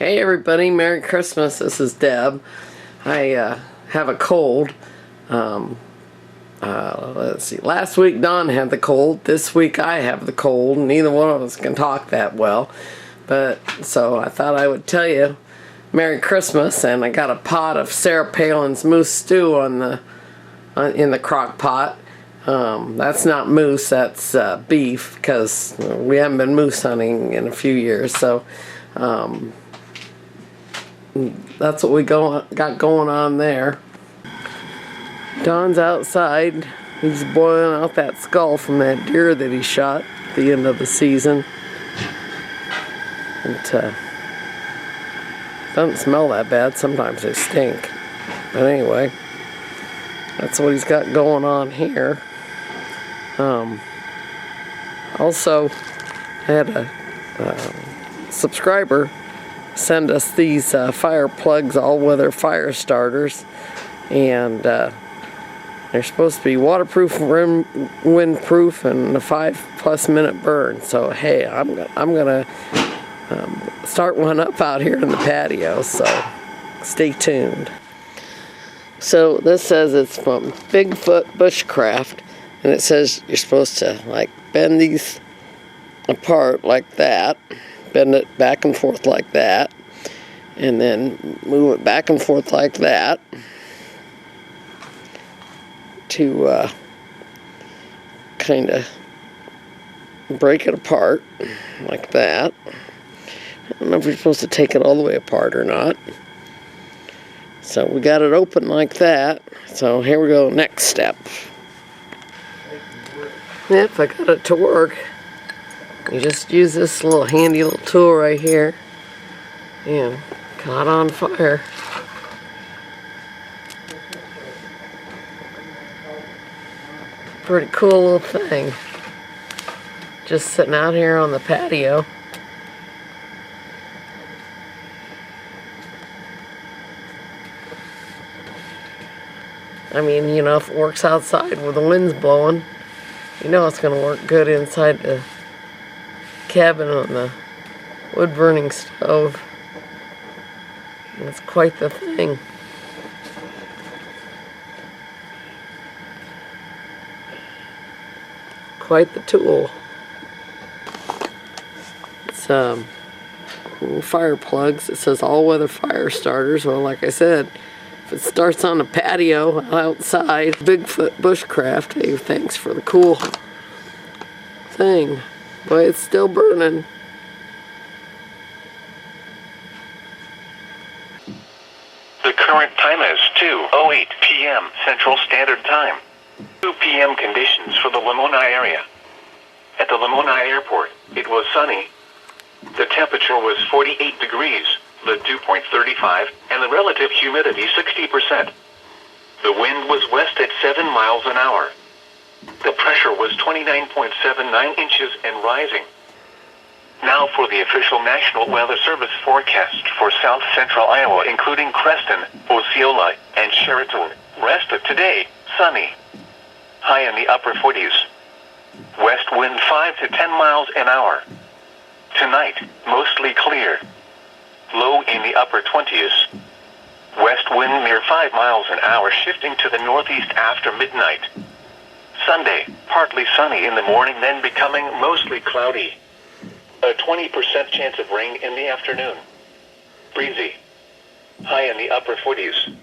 Hey everybody, Merry Christmas. This is Deb. I have a cold. Let's see. Last week Don had the cold. This week I have the cold. Neither one of us can talk that well. But so I thought I would tell you Merry Christmas, and I got a pot of Sarah Palin's moose stew in the crock pot. That's not moose, that's beef, because we haven't been moose hunting in a few years. So that's what we got going on there. Don's outside. He's boiling out that skull from that deer that he shot at the end of the season. It doesn't smell that bad. Sometimes they stink. But anyway, that's what he's got going on here. Also, I had a subscriber send us these fire plugs, all-weather fire starters, and they're supposed to be waterproof, windproof, and a 5+ minute burn. So hey, I'm gonna start one up out here in the patio. So stay tuned. So this says it's from Bigfoot Bushcraft, and it says you're supposed to like bend these apart like that. Bend it back and forth like that, and then move it back and forth like that to kind of break it apart like that. I don't know if you're supposed to take it all the way apart or not. So we got it open like that. So here we go, next step. Yep, I got it to work. You just use this little handy little tool right here and caught on fire. Pretty cool little thing. Just sitting out here on the patio. I mean, you know, if it works outside where the wind's blowing, you know it's going to work good inside the cabin on the wood burning stove. And it's quite the thing. Quite the tool. It's fire plugs. It says all-weather fire starters. Well, like I said, if it starts on a patio outside, Bigfoot Bushcraft, hey, thanks for the cool thing. Boy, it's still burning. The current time is 2:08 p.m. Central Standard Time. 2 p.m. conditions for the Lamoni area. At the Lamoni Airport, it was sunny. The temperature was 48 degrees, the dew point 35, and the relative humidity 60%. The wind was west at 7 miles an hour. The pressure was 29.79 inches and rising. Now for the official National Weather Service forecast for south central Iowa, including Creston, Osceola, and Sheraton. Rest of today, sunny. High in the upper 40s. West wind 5 to 10 miles an hour. Tonight, mostly clear. Low in the upper 20s. West wind near 5 miles an hour, shifting to the northeast after midnight. Sunday, partly sunny in the morning, then becoming mostly cloudy. A 20% chance of rain in the afternoon. Breezy. High in the upper 40s.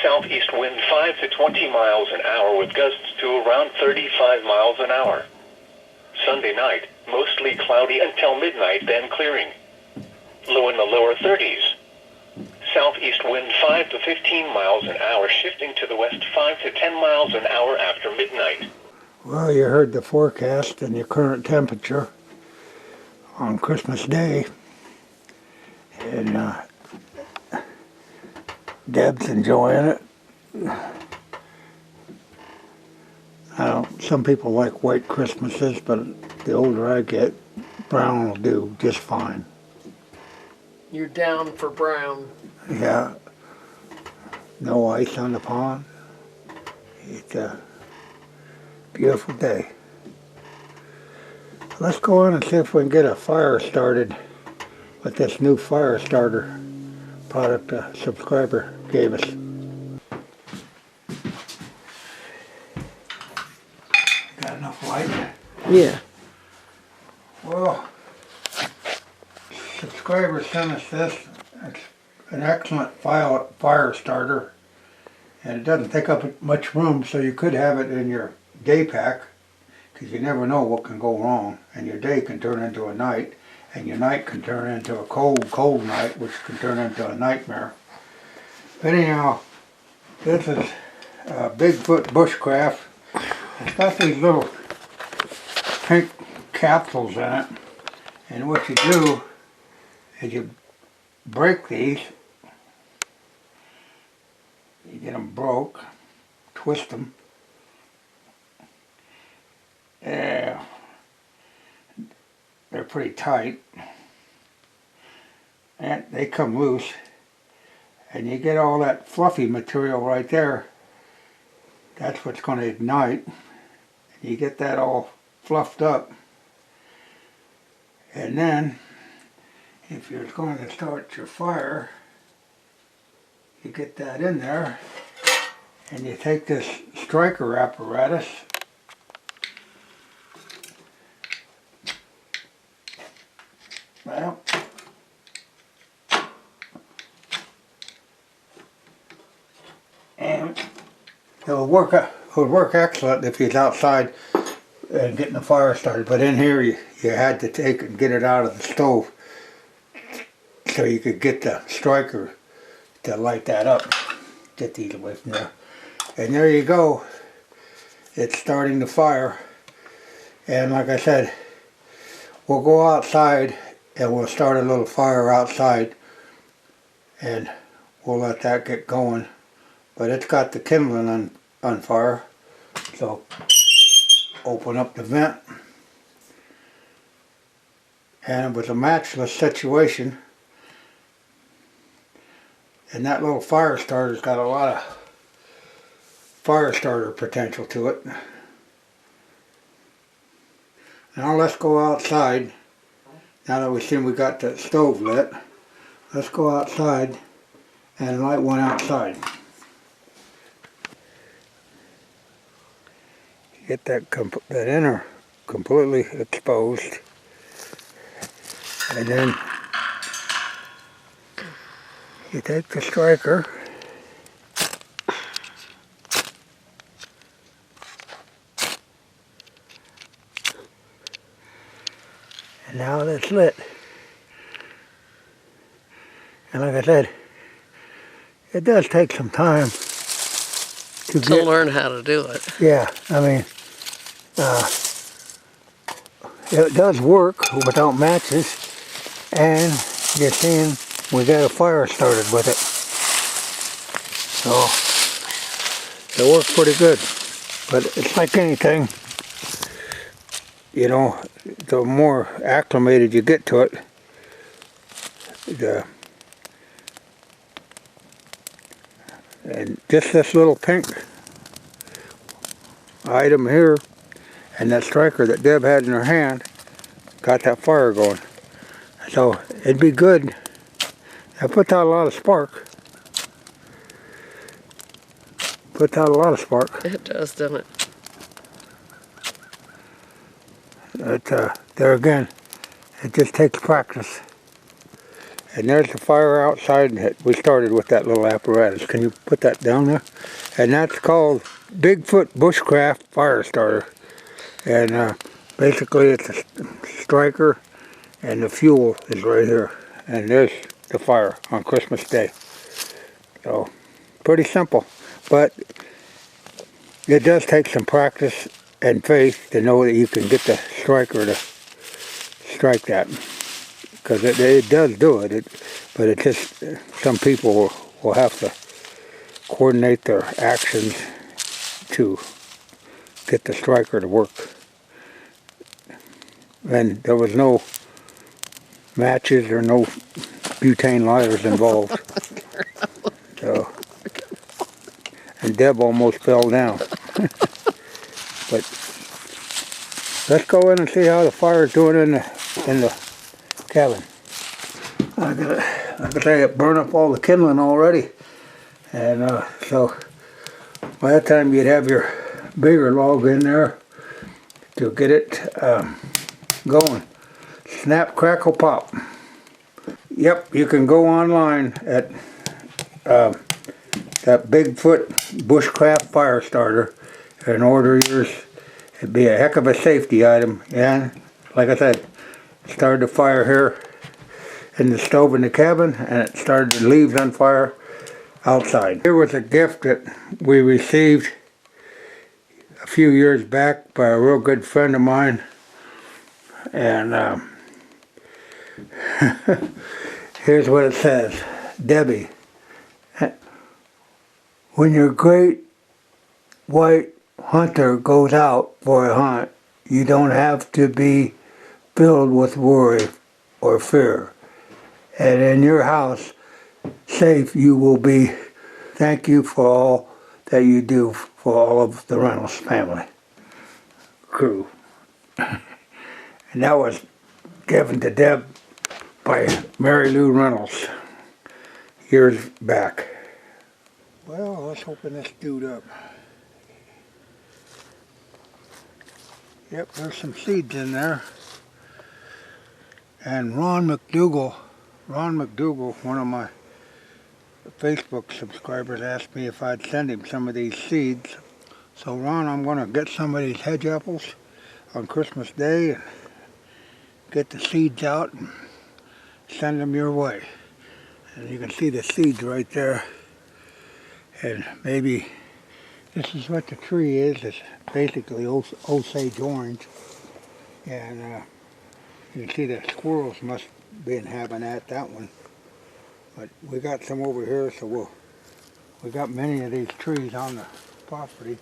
Southeast wind 5 to 20 miles an hour with gusts to around 35 miles an hour. Sunday night, mostly cloudy until midnight, then clearing. Low in the lower 30s. Southeast wind 5 to 15 miles an hour, shifting to the west 5 to 10 miles an hour after midnight. Well, you heard the forecast and your current temperature on Christmas Day. And Deb's enjoying it. Some people like white Christmases, but the older I get, brown will do just fine. You're down for brown. Yeah, no ice on the pond. It's a beautiful day. Let's go on and see if we can get a fire started with this new fire starter product a subscriber gave us. Got enough light? Yeah. Well, subscriber sent us this. It's an excellent fire starter, and it doesn't take up much room, so you could have it in your day pack, because you never know what can go wrong, and your day can turn into a night, and your night can turn into a cold night, which can turn into a nightmare. But anyhow, this is Bigfoot Bushcraft. It's got these little pink capsules in it, and what you do is you break these, you get them broke, twist them, yeah, they're pretty tight, and they come loose, and you get all that fluffy material right there. That's what's going to ignite. You get that all fluffed up, and then if you're going to start your fire, you get that in there, and you take this striker apparatus, well, and it'll work excellent if he's outside and getting the fire started. But in here, you had to take it and get it out of the stove so you could get the striker to light that up. Get these away from there. And there you go. It's starting the fire. And like I said, we'll go outside and we'll start a little fire outside, and we'll let that get going. But it's got the kindling on fire. So open up the vent. And it was a matchless situation. And that little fire starter's got a lot of fire starter potential to it. Now let's go outside. Now that we've seen we got the stove lit, let's go outside and light one outside. Get that inner completely exposed, and then you take the striker and now it's lit. And like I said, it does take some time to learn how to do it. Yeah, I mean, it does work without matches, and you're seeing we got a fire started with it. So it works pretty good. But it's like anything, you know, the more acclimated you get to it, and just this little pink item here and that striker that Deb had in her hand got that fire going. So it'd be good. It puts out a lot of spark. Puts out a lot of spark. It does, doesn't it? But there again, it just takes practice. And there's the fire outside that we started with that little apparatus. Can you put that down there? And that's called Bigfoot Bushcraft Fire Starter. And basically it's a striker, and the fuel is right here. And there's the fire on Christmas Day. So pretty simple. But it does take some practice and faith to know that you can get the striker to strike that. Because it does do it, but it just, some people will have to coordinate their actions to get the striker to work. And there was no matches or no butane lighters involved. So, and Deb almost fell down. But let's go in and see how the fire's doing in the cabin. I gotta tell you, it burned up all the kindling already. And so by that time you'd have your bigger log in there to get it going. Snap, crackle, pop. Yep, you can go online at that Bigfoot Bushcraft fire starter and order yours. It'd be a heck of a safety item. And like I said, started the fire here in the stove in the cabin, and it started the leaves on fire outside. Here was a gift that we received a few years back by a real good friend of mine, and here's what it says. Debbie, when your great white hunter goes out for a hunt, you don't have to be filled with worry or fear. And in your house, safe you will be. Thank you for all that you do for all of the Reynolds family crew. And that was given to Deb by Mary Lou Reynolds years back. Well, let's open this dude up. Yep, there's some seeds in there. And Ron McDougal, one of my Facebook subscribers, asked me if I'd send him some of these seeds. So Ron, I'm going to get some of these hedge apples on Christmas Day and get the seeds out and send them your way. And you can see the seeds right there. And maybe this is what the tree is. It's basically Osage orange. And you can see the squirrels must be having that one. But we got some over here, so we got many of these trees on the property.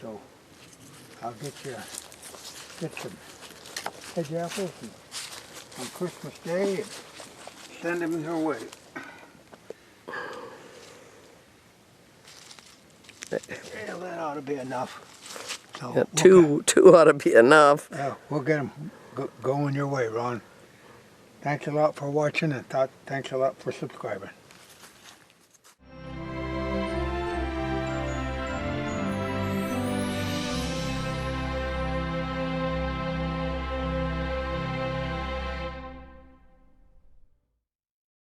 So I'll get some hedge apples on Christmas Day and send them your way. Yeah, that ought to be enough. So Yeah, two ought to be enough. Yeah, we'll get them going your way, Ron. Thanks a lot for watching, and thanks a lot for subscribing.